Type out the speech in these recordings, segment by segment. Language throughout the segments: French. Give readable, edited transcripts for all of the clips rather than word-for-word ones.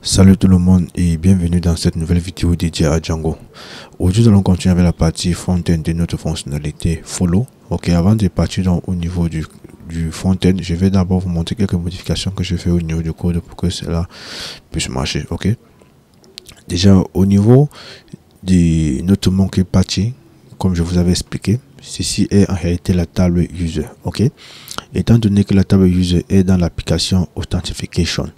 Salut tout le monde et bienvenue dans cette nouvelle vidéo dédiée à Django. Aujourd'hui nous allons continuer avec la partie front-end de notre fonctionnalité follow. Ok, avant de partir au niveau du front-end, je vais d'abord vous montrer quelques modifications que je fais au niveau du code pour que cela puisse marcher. Ok, déjà au niveau de notre monkey patchy, comme je vous avais expliqué, ceci est en réalité la table user. Ok, étant donné que la table user est dans l'application authentification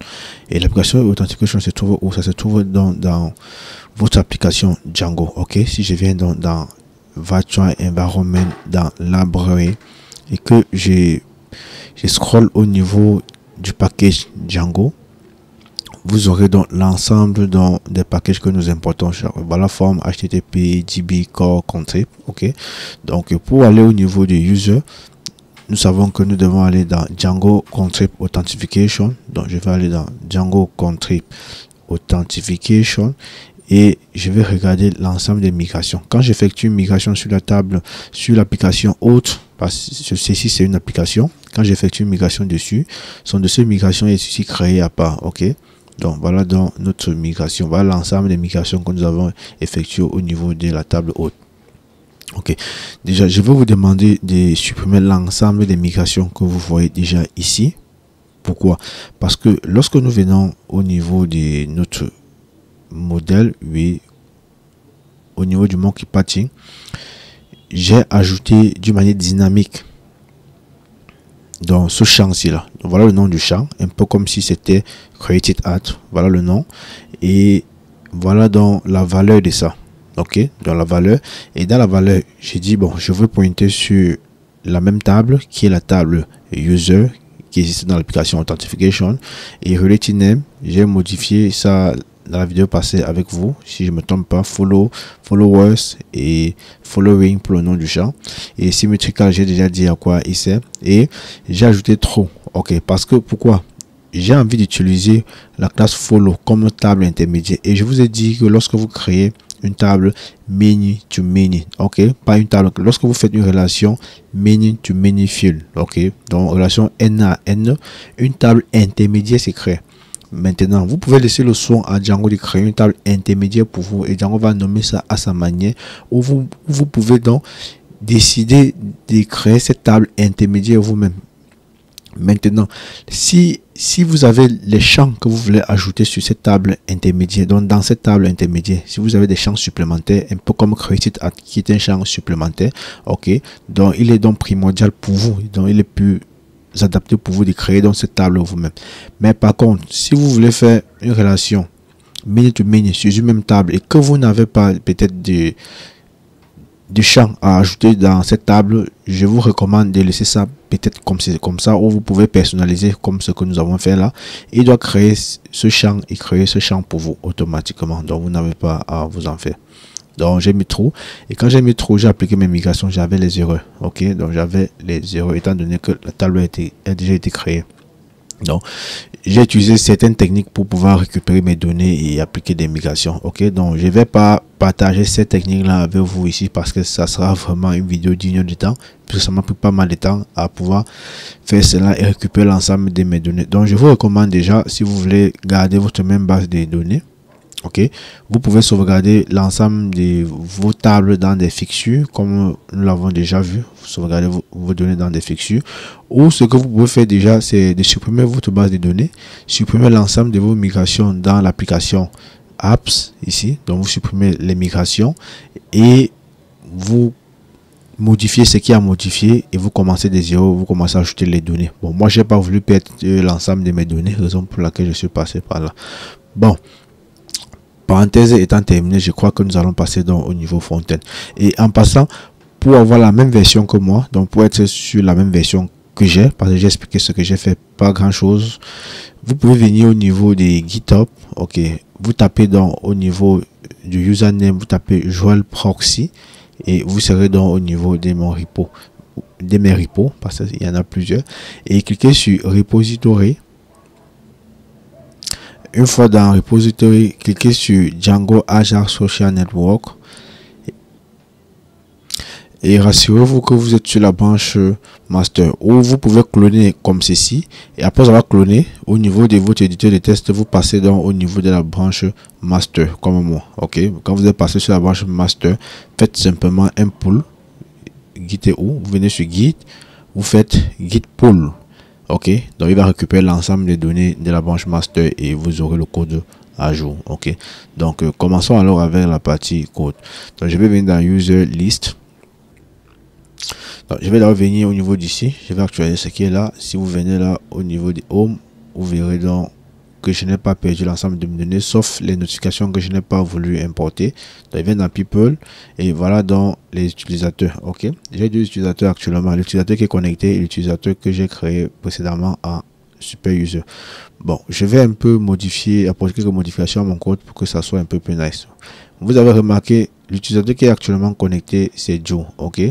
et l'application authentification se trouve où? Ça se trouve dans votre application Django. Ok, si je viens dans virtual environment, dans library, et que je scroll au niveau du package Django, vous aurez donc l'ensemble des packages que nous importons. Voilà, forme HTTP, DB, Core, Contrib. Ok, donc pour aller au niveau du user, nous savons que nous devons aller dans Django Contrib Authentification. Donc je vais aller dans Django Contrib Authentification et je vais regarder l'ensemble des migrations. Quand j'effectue une migration sur la table, sur l'application autre, parce que ceci c'est une application, quand j'effectue une migration dessus, son dossier de migration est ici créé à part. Ok, donc voilà dans notre migration, voilà l'ensemble des migrations que nous avons effectuées au niveau de la table haute. Ok, déjà je vais vous demander de supprimer l'ensemble des migrations que vous voyez déjà ici. Pourquoi? Parce que lorsque nous venons au niveau de notre modèle, oui, au niveau du monkey patchy, j'ai ajouté d'une manière dynamique dans ce champ-ci là. Voilà le nom du champ, un peu comme si c'était created at. Voilà le nom et voilà dans la valeur de ça. Ok, dans la valeur, et dans la valeur j'ai dit bon, je veux pointer sur la même table qui est la table user qui existe dans l'application authentification, et related name j'ai modifié ça dans la vidéo passée avec vous, si je me trompe pas, followers et following pour le nom du champ, et symmetrical j'ai déjà dit à quoi il sert, et j'ai ajouté trop. Ok, parce que pourquoi? J'ai envie d'utiliser la classe follow comme table intermédiaire, et je vous ai dit que lorsque vous créez une table many to many, ok, pas une table, lorsque vous faites une relation many to many field, ok, donc relation n à n, une table intermédiaire c'est créé. Maintenant vous pouvez laisser le soin à Django de créer une table intermédiaire pour vous, et Django va nommer ça à sa manière, ou vous pouvez donc décider de créer cette table intermédiaire vous-même. Maintenant, si vous avez les champs que vous voulez ajouter sur cette table intermédiaire, donc dans cette table intermédiaire, si vous avez des champs supplémentaires, un peu comme created at qui est un champ supplémentaire, ok, donc il est donc primordial pour vous, donc il est plus adapté pour vous de créer dans cette table vous-même. Mais par contre, si vous voulez faire une relation many to many sur une même table et que vous n'avez pas peut-être du champ à ajouter dans cette table, je vous recommande de laisser ça peut-être comme ça, ou vous pouvez personnaliser comme ce que nous avons fait là. Il doit créer ce champ et créer ce champ pour vous automatiquement, donc vous n'avez pas à vous en faire. Donc j'ai mis trop, et quand j'ai mis trop, j'ai appliqué mes migrations, j'avais les erreurs. Ok, donc j'avais les erreurs étant donné que la table a déjà été créée. Donc j'ai utilisé certaines techniques pour pouvoir récupérer mes données et appliquer des migrations. Ok, donc je vais pas partager cette technique là avec vous ici parce que ça sera vraiment une vidéo d'1 heure de temps, puisque ça m'a pris pas mal de temps à pouvoir faire cela et récupérer l'ensemble de mes données. Donc je vous recommande déjà, si vous voulez garder votre même base de données, ok, vous pouvez sauvegarder l'ensemble de vos tables dans des fixtures comme nous l'avons déjà vu. Vous sauvegardez vos données dans des fixtures, ou ce que vous pouvez faire déjà, c'est de supprimer votre base de données, supprimer l'ensemble de vos migrations dans l'application apps ici. Donc vous supprimez les migrations et vous modifiez ce qui a modifié et vous commencez de zéro, vous commencez à ajouter les données. Bon, moi j'ai pas voulu perdre l'ensemble de mes données, raison pour laquelle je suis passé par là. Bon, parenthèse étant terminée, je crois que nous allons passer au niveau front-end. Et en passant, pour avoir la même version que moi, donc pour être sur la même version que j'ai, parce que j'ai expliqué ce que j'ai fait, pas grand chose, vous pouvez venir au niveau des GitHub. Ok, vous tapez au niveau du username, vous tapez Joel Proxy et vous serez au niveau de mon repo, de mes repos, parce qu'il y en a plusieurs, et cliquez sur repository. Une fois dans repository, cliquez sur Django Azure Social Network et rassurez-vous que vous êtes sur la branche master, où vous pouvez cloner comme ceci, et après avoir cloné au niveau de votre éditeur de test, vous passez donc au niveau de la branche master comme moi. Ok, quand vous êtes passé sur la branche master, faites simplement un pull git est où, vous venez sur git, vous faites git pull. Ok, donc il va récupérer l'ensemble des données de la branche master et vous aurez le code à jour. Ok, donc commençons alors avec la partie code. Donc je vais venir dans user list. Donc, je vais là venir au niveau d'ici, je vais actualiser ce qui est là. Si vous venez là au niveau de home, vous verrez donc que je n'ai pas perdu l'ensemble de mes données sauf les notifications que je n'ai pas voulu importer. Donc il vient dans people et voilà dans les utilisateurs. Ok, j'ai deux utilisateurs actuellement, l'utilisateur qui est connecté et l'utilisateur que j'ai créé précédemment en super user. Bon, je vais un peu modifier, apporter quelques modifications à mon code pour que ça soit un peu plus nice. Vous avez remarqué l'utilisateur qui est actuellement connecté, c'est Joe. Ok,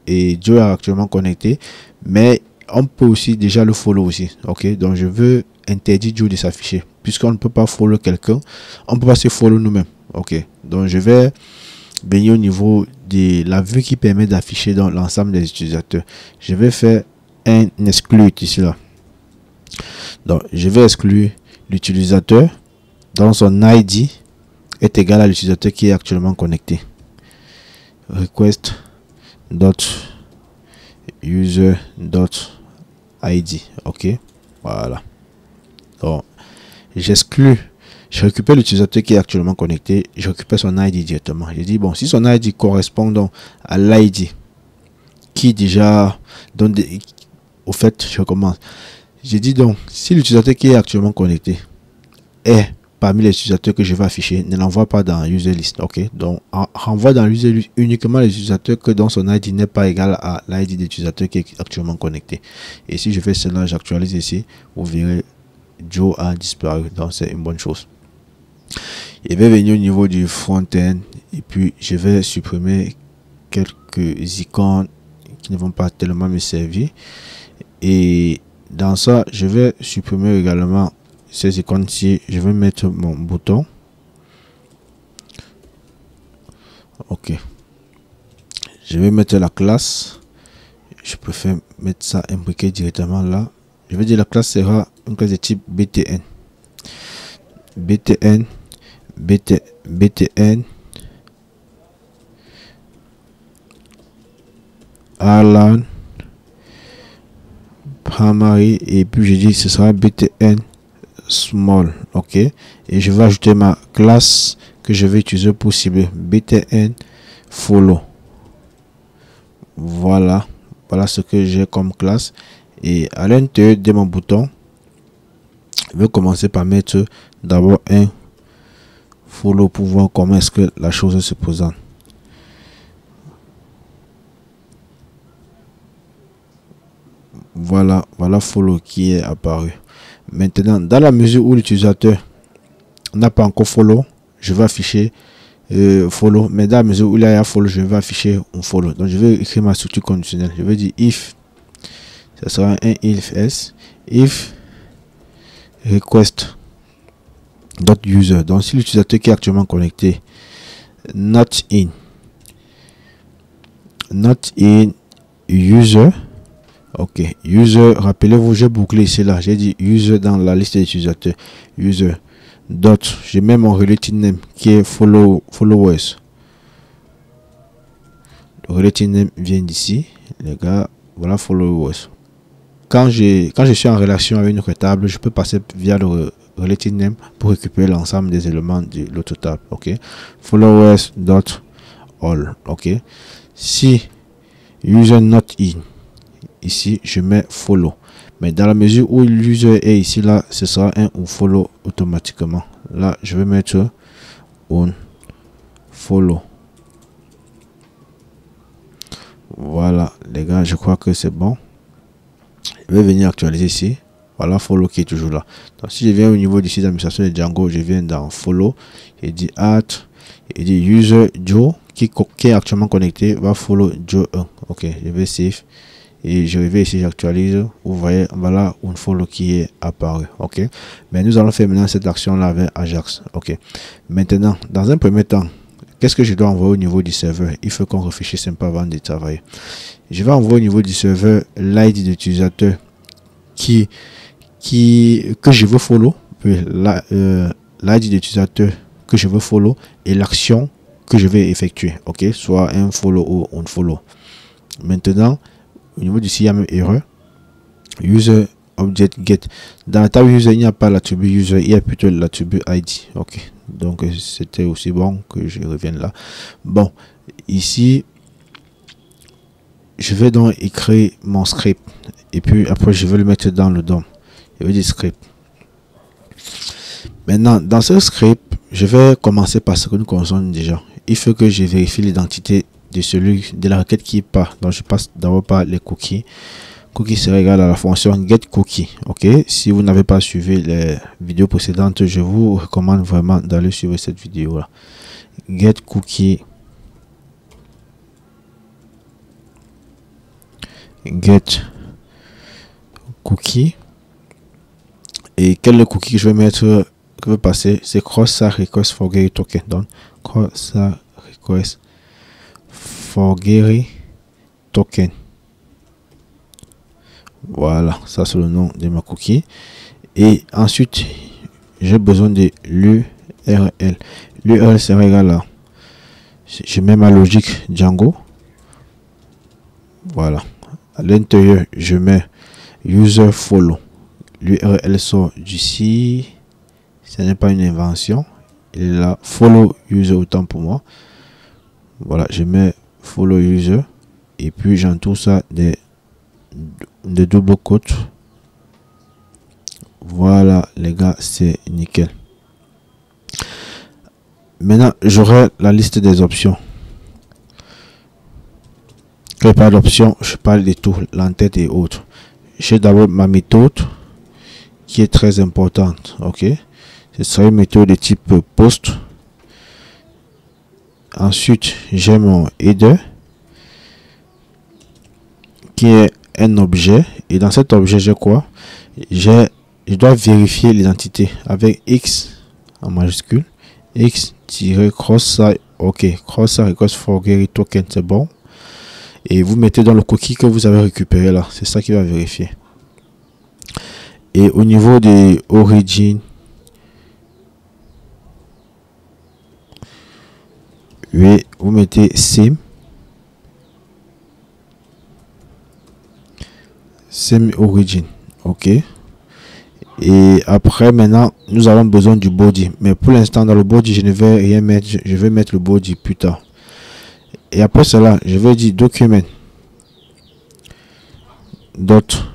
et Joe est actuellement connecté, mais on peut aussi déjà le follow aussi. Ok, donc je veux interdire Joe de s'afficher puisqu'on ne peut pas follow quelqu'un, on peut pas se follow nous-mêmes. Ok, donc je vais venir au niveau de la vue qui permet d'afficher dans l'ensemble des utilisateurs. Je vais faire un exclude ici là. Donc je vais exclure l'utilisateur dont son ID est égal à l'utilisateur qui est actuellement connecté. Request user id. Ok, voilà. Donc j'exclus, je récupère l'utilisateur qui est actuellement connecté, je récupère son ID directement. Je dis bon, si son ID correspond donc à l'ID qui déjà donne au fait, je recommence. J'ai dit donc si l'utilisateur qui est actuellement connecté est parmi les utilisateurs que je vais afficher, ne l'envoie pas dans user list. Ok, donc renvoie dans user list uniquement les utilisateurs que dont son ID n'est pas égal à l'ID de l'utilisateur qui est actuellement connecté. Et si je fais cela, j'actualise ici, vous verrez Joe a disparu, donc c'est une bonne chose. Je vais venir au niveau du front-end et puis je vais supprimer quelques icônes qui ne vont pas tellement me servir. Et dans ça, je vais supprimer également ces icônes-ci. Je vais mettre mon bouton. Ok. Je vais mettre la classe. Je préfère mettre ça imbriqué directement là. Je vais dire la classe sera une classe de type btn. btn Alan primary et puis je dis ce sera btn small. Ok, et je vais ajouter ma classe que je vais utiliser pour cibler, btn follow. Voilà ce que j'ai comme classe. Et à l'intérieur de mon bouton, je vais commencer par mettre d'abord un follow pour voir comment est-ce que la chose se présente. Voilà follow qui est apparu. Maintenant, dans la mesure où l'utilisateur n'a pas encore follow, je vais afficher follow. Mais dans la mesure où il y a follow, je vais afficher un follow. Donc je vais écrire ma structure conditionnelle. Je vais dire if, ça sera un if request .user. Donc si l'utilisateur qui est actuellement connecté not in user. Ok, user, rappelez-vous, j'ai bouclé ici là, j'ai dit user dans la liste des utilisateurs. User dot, j'ai même mon relative name qui est followers. Le relative name vient d'ici, les gars. Voilà followers. Quand je suis en relation avec une autre table, je peux passer via le relative name pour récupérer l'ensemble des éléments de l'autre table. Ok, followers dot all. Ok, si user not in, ici je mets follow, mais dans la mesure où l'user est ici là, ce sera un ou follow automatiquement. Là je vais mettre on follow. Voilà les gars, je crois que c'est bon. Je vais venir actualiser ici. Voilà follow qui est toujours là. Donc si je viens au niveau d'ici d'administration de Django, je viens dans follow et dit add et dit user Joe qui est actuellement connecté va follow Joe 1. Ok, je vais save et je vais ici, j'actualise. Vous voyez, voilà un follow qui est apparu. Ok, mais nous allons faire maintenant cette action là avec Ajax. Ok, maintenant dans un premier temps, qu'est-ce que je dois envoyer au niveau du serveur? Il faut qu'on réfléchisse un peu avant de travailler. Je vais envoyer au niveau du serveur l'ID d'utilisateur que je veux follow, l'ID d'utilisateur que je veux follow et l'action que je vais effectuer, ok, soit un follow ou un follow. Maintenant, au niveau du il y a même erreur. User object get. Dans la table user, il n'y a pas l'attribut user, il y a plutôt l'attribut ID, ok. Donc c'était aussi bon que je revienne là. Bon, ici je vais donc écrire mon script et puis après je vais le mettre dans le DOM. Il veut dire script. Maintenant, dans ce script, je vais commencer par ce que nous connaissons déjà. Il faut que je vérifie l'identité de celui de la requête qui part. Donc je passe d'abord par les cookies. Cookie sera égal à la fonction getCookie. Ok, si vous n'avez pas suivi les vidéos précédentes, je vous recommande vraiment d'aller suivre cette vidéo là. getCookie, getCookie, et quel est le cookie que je vais mettre, que je vais passer, c'est cross-site request forgery token. Donc cross-site request forgery token. Voilà, ça c'est le nom de ma cookie. Et ensuite, j'ai besoin de l'URL. L'URL sera égal à, je mets ma logique Django. Voilà. À l'intérieur, je mets user follow. L'URL sort d'ici. Ce n'est pas une invention. Il est là. Follow user autant pour moi. Voilà, je mets follow user. Et puis j'entoure ça de double quote. Voilà les gars, c'est nickel. Maintenant j'aurai la liste des options. Quand je parle d'options, je parle de tout, l'entête et autres. J'ai d'abord ma méthode qui est très importante. Ok, ce sera une méthode de type post. Ensuite j'ai mon header qui est un objet, et dans cet objet j'ai quoi? Je dois vérifier l'identité avec x en majuscule, x-cross-site, ok, cross-site request forgery token, c'est bon, et vous mettez dans le cookie que vous avez récupéré là, c'est ça qui va vérifier. Et au niveau des origines, oui, vous mettez sim origin, ok. Et après, maintenant nous avons besoin du body, mais pour l'instant dans le body je ne vais rien mettre, je vais mettre le body plus tard. Et après cela, je vais dire document dot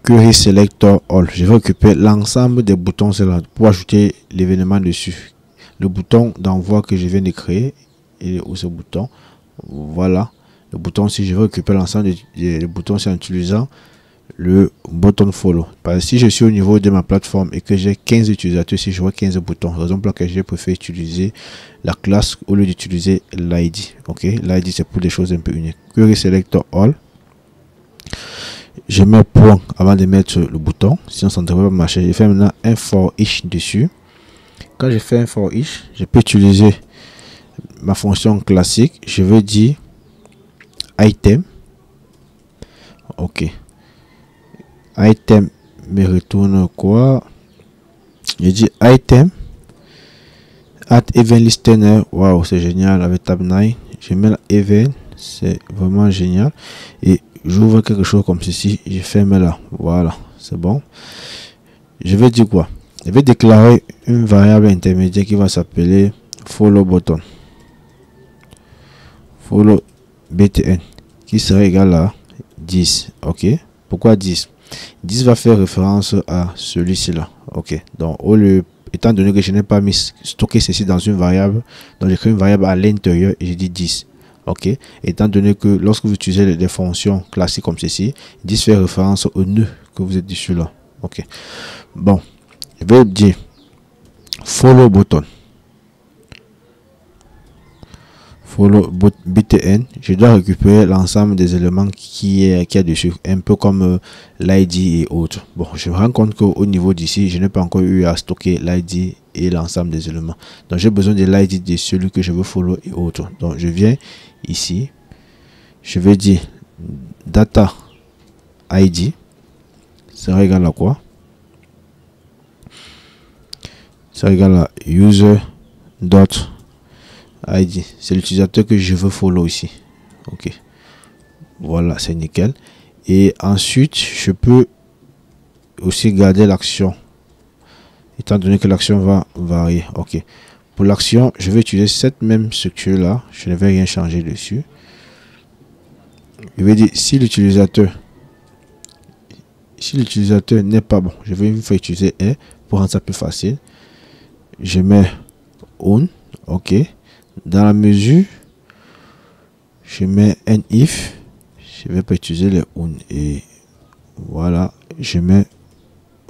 query selector all. Je vais occuper l'ensemble des boutons là pour ajouter l'événement dessus, le bouton d'envoi que je viens de créer, et où ce bouton, voilà le bouton. Si je veux occuper l'ensemble des boutons, c'est en utilisant le bouton follow. Parce que si je suis au niveau de ma plateforme et que j'ai 15 utilisateurs, si je vois 15 boutons, raison pour laquelle j'ai préféré utiliser la classe au lieu d'utiliser l'ID. Ok, l'ID c'est pour des choses un peu uniques. Query selector all, je mets point avant de mettre le bouton, sinon ça ne devrait pas marcher. Je fais maintenant un for each dessus. Quand je fais un for each, je peux utiliser ma fonction classique. Je veux dire item, ok. Item me retourne quoi? Je dis item at event listener. Waouh, c'est génial avec tab 9. Je mets event, c'est vraiment génial. Et j'ouvre quelque chose comme ceci. Je ferme là. Voilà, c'est bon. Je vais dire quoi? Je vais déclarer une variable intermédiaire qui va s'appeler follow button. Follow btn qui sera égal à 10. Ok, pourquoi 10? 10 va faire référence à celui-ci là. Ok, donc étant donné que je n'ai pas stocké ceci dans une variable, donc j'écris une variable à l'intérieur et je dis 10. Ok, étant donné que lorsque vous utilisez des fonctions classiques comme ceci, 10 fait référence au nœud que vous êtes dessus là. Ok, bon, je vais dire follow button. Follow btn, je dois récupérer l'ensemble des éléments qui est dessus, un peu comme l'ID et autres. Bon, je me rends compte qu'au niveau d'ici, je n'ai pas encore eu à stocker l'ID et l'ensemble des éléments. Donc j'ai besoin de l'ID de celui que je veux follow et autres. Donc je viens ici, je vais dire data ID sera égal à quoi? Ça égale à user dot ID. C'est l'utilisateur que je veux follow ici. Ok. Voilà, c'est nickel. Et ensuite, je peux aussi garder l'action, étant donné que l'action va varier. Ok. Pour l'action, je vais utiliser cette même structure là. Je ne vais rien changer dessus. Je vais dire si l'utilisateur n'est pas bon, je vais faire utiliser un pour rendre ça plus facile. Je mets on. Ok. Dans la mesure, je mets un if. Je vais pas utiliser les on et voilà. Je mets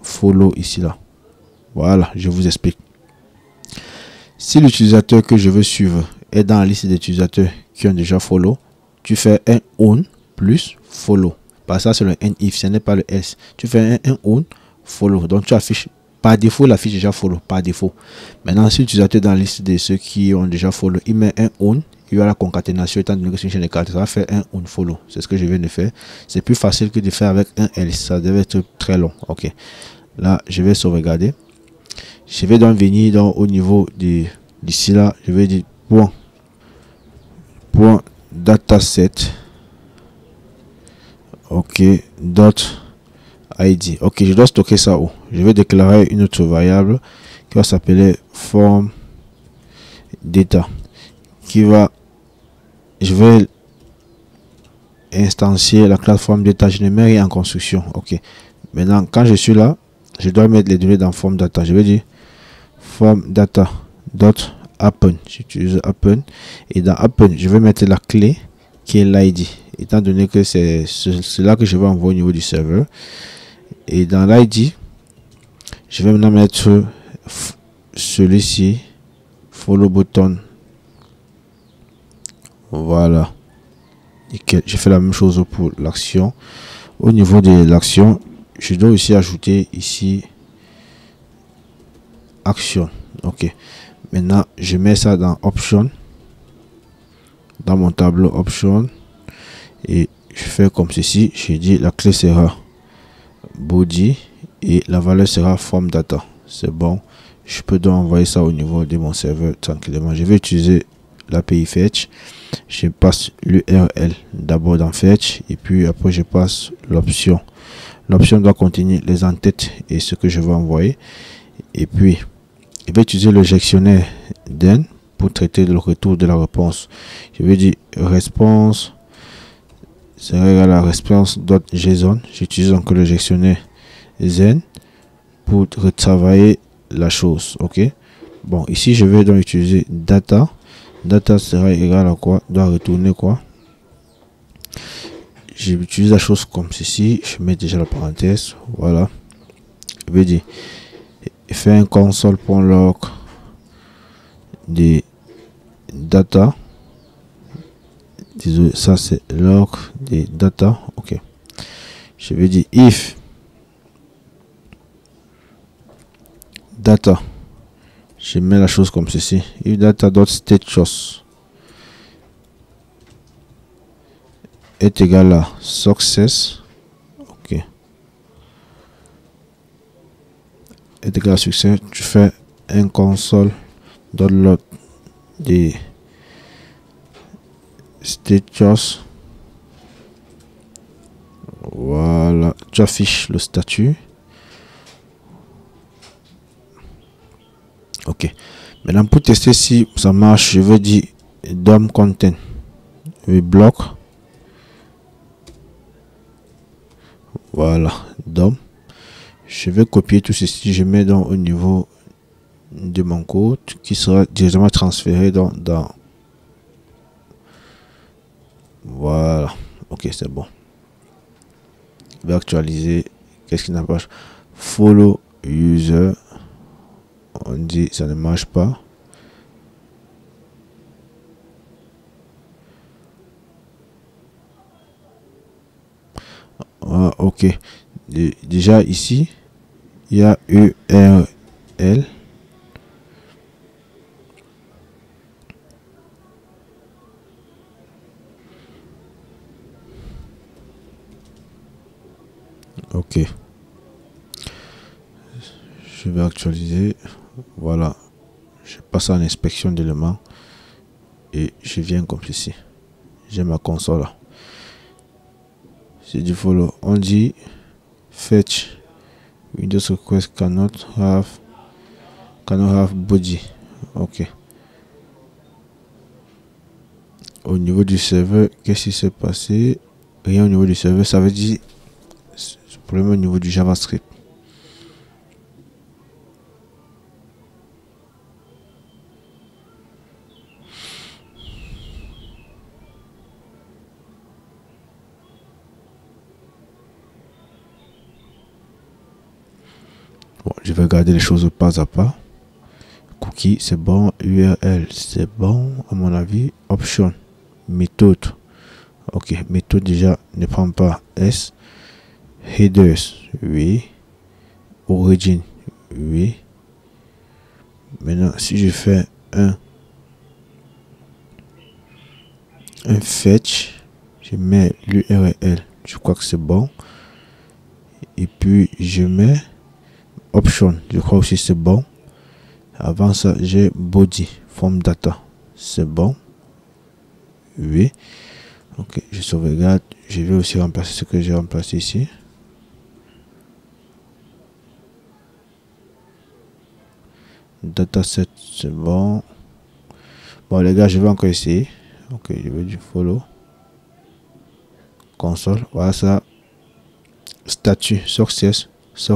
follow ici là. Voilà, je vous explique. Si l'utilisateur que je veux suivre est dans la liste d'utilisateurs qui ont déjà follow, tu fais un on plus follow. Par ça, c'est le un if, ce n'est pas le else. Tu fais un on follow. Donc tu affiches par défaut la fiche déjà follow par défaut. Maintenant, si l'utilisateur dans la liste de ceux qui ont déjà follow, il met un on, il y aura la concaténation étant donné que c'est une chaîne de cartes, ça va faire un on follow. C'est ce que je viens de faire. C'est plus facile que de faire avec un else. Ça devait être très long. Ok. Là, je vais sauvegarder. Je vais donc venir au niveau d'ici là. Je vais dire point dataset. Ok. Dot ID. Ok, je dois stocker ça où? Je vais déclarer une autre variable qui va s'appeler form data. Je vais instancier la classe form data. Je ne mets rien en construction. Ok. Maintenant, quand je suis là, je dois mettre les données dans form data. Je vais dire form data dot append. J'utilise append et dans append, je vais mettre la clé qui est l'ID. Étant donné que c'est cela que je vais envoyer au niveau du serveur. Et dans l'ID, je vais maintenant mettre celui-ci, follow button. Voilà. Nickel. J'ai fait la même chose pour l'action. Au niveau de l'action, je dois aussi ajouter ici action. Ok. Maintenant, je mets ça dans option. Dans mon tableau option. Et je fais comme ceci. Je dis la clé sera body et la valeur sera form data. C'est bon. Je peux donc envoyer ça au niveau de mon serveur tranquillement. Je vais utiliser l'API fetch. Je passe l'URL d'abord dans fetch et puis après je passe l'option. L'option doit contenir les entêtes et ce que je vais envoyer. Et puis je vais utiliser le gestionnaire then pour traiter le retour de la réponse. Je vais dire response sera égal à response.json. J'utilise donc le gestionnaire Zen pour retravailler la chose. Ok. Bon, ici je vais donc utiliser data. Data sera égal à quoi? Doit retourner quoi? J'utilise la chose comme ceci. Je mets déjà la parenthèse. Voilà. Je vais dire faire un console.log des data. Désolé, ça c'est log des data. Ok. Je vais dire if data. Je mets la chose comme ceci. If data.status est égal à success. Ok. Est égal à succès. Tu fais un console.log des status. Voilà, tu affiches le statut. Ok. Maintenant pour tester si ça marche, je vais dire DOM content. Je bloque. Voilà, DOM. Je vais copier tout ceci. Je mets donc au niveau de mon code qui sera directement transféré dans voilà. Ok, c'est bon. Je vais actualiser. Qu'est-ce qui n'a pas? Follow user. On dit ça ne marche pas. Ah, ok. Déjà ici, il y a URL. Ok. Je vais actualiser. Voilà. Je passe en inspection d'éléments. Et je viens comme ceci. J'ai ma console là. C'est du follow. On dit fetch Windows request cannot have body. Ok. Au niveau du serveur, qu'est-ce qui s'est passé? Rien au niveau du serveur. Ça veut dire problème au niveau du JavaScript. Bon, je vais regarder les choses pas à pas. Cookie, c'est bon. URL, c'est bon. À mon avis, option, méthode. Ok, méthode déjà ne prend pas S. Headers, oui. Origin, oui. Maintenant, si je fais un fetch, je mets l'URL, je crois que c'est bon. Et puis, je mets option, je crois aussi c'est bon. Avant ça, j'ai body, form data, c'est bon. Oui. Ok, je sauvegarde. Je vais aussi remplacer ce que j'ai remplacé ici. Dataset, c'est bon. Bon, les gars, je vais encore essayer. Ok, je vais du follow. Console, voilà ça. Statut, success. Ça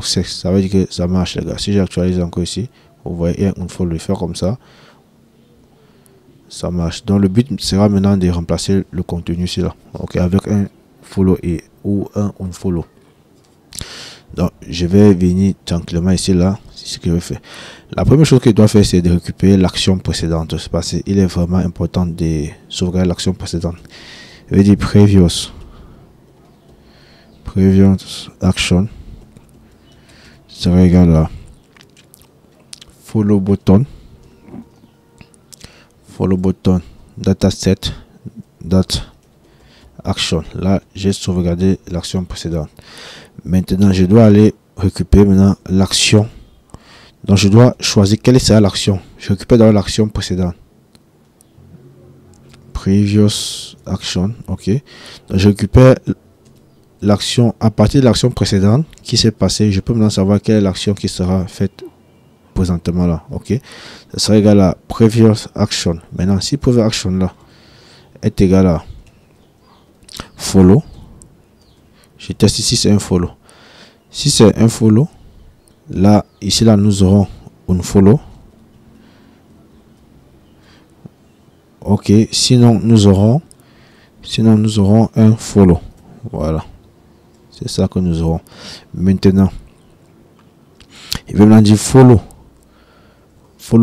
veut dire que ça marche, les gars. Si j'actualise encore ici, vous voyez, il faut le faire comme ça. Ça marche. Donc le but sera maintenant de remplacer le contenu ici là. Ok, avec un follow et ou un unfollow. Donc je vais venir tranquillement ici là. C'est ce que je fais. La première chose que je dois faire, c'est de récupérer l'action précédente. Parce qu'il est vraiment important de sauvegarder l'action précédente. Je vais dire previous action sera égal à follow button dataset dot action. Là j'ai sauvegardé l'action précédente. Maintenant je dois aller récupérer maintenant l'action. Donc je dois choisir quelle sera l'action. Je récupère dans l'action précédente. Previous action. Ok. Donc je récupère l'action à partir de l'action précédente qui s'est passée. Je peux maintenant savoir quelle est l'action qui sera faite présentement là. Ok. Ça sera égal à previous action. Maintenant si previous action là est égal à follow, je teste ici, c'est un follow. Si c'est un follow, là ici là nous aurons un follow. Ok, sinon nous aurons un follow. Voilà, c'est ça que nous aurons. Maintenant il va maintenant dire follow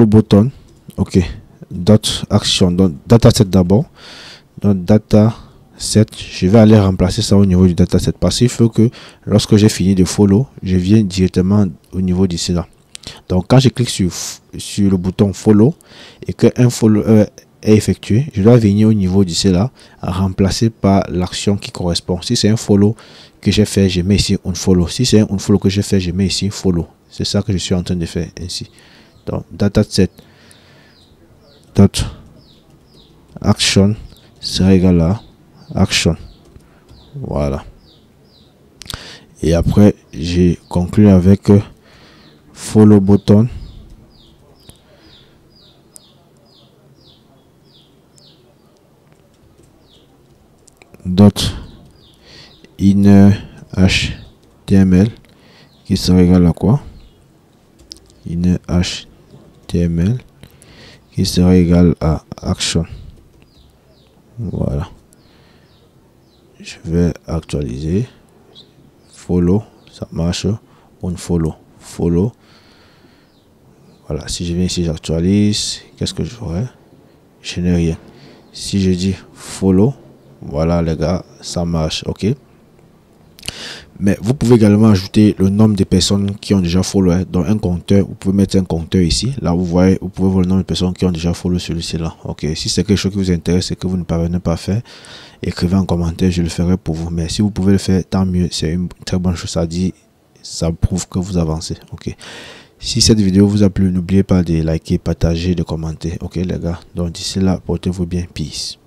button. Ok, dot action, donc dataset d'abord. Donc dataset, je vais aller remplacer ça au niveau du dataset parce qu'il faut que lorsque j'ai fini de follow, je viens directement au niveau d'ici là. Donc quand je clique sur le bouton follow et que un follow est effectué, je dois venir au niveau d'ici là remplacer par l'action qui correspond. Si c'est un follow que j'ai fait, je mets ici un follow. Si c'est un follow que j'ai fait, je mets ici follow. C'est ça que je suis en train de faire ainsi. Donc dataset dot action sera égal à action. Voilà. Et après j'ai conclu avec follow button dot inner html qui sera égal à quoi? Inner html qui sera égal à action. Voilà. Je vais actualiser. Follow, ça marche. Unfollow, follow. Voilà, si je viens ici, j'actualise. Qu'est-ce que je ferai? Je n'ai rien. Si je dis follow, voilà les gars, ça marche. Ok. Mais vous pouvez également ajouter le nombre de personnes qui ont déjà follow. Dans un compteur, vous pouvez mettre un compteur ici. Là, vous voyez, vous pouvez voir le nombre de personnes qui ont déjà follow celui-ci là. Ok. Si c'est quelque chose qui vous intéresse et que vous ne parvenez pas à faire, écrivez en commentaire, je le ferai pour vous. Mais si vous pouvez le faire, tant mieux. C'est une très bonne chose à dire ça prouve que vous avancez. Ok. Si cette vidéo vous a plu, n'oubliez pas de liker, partager, de commenter. Ok les gars. Donc d'ici là, portez-vous bien. Peace.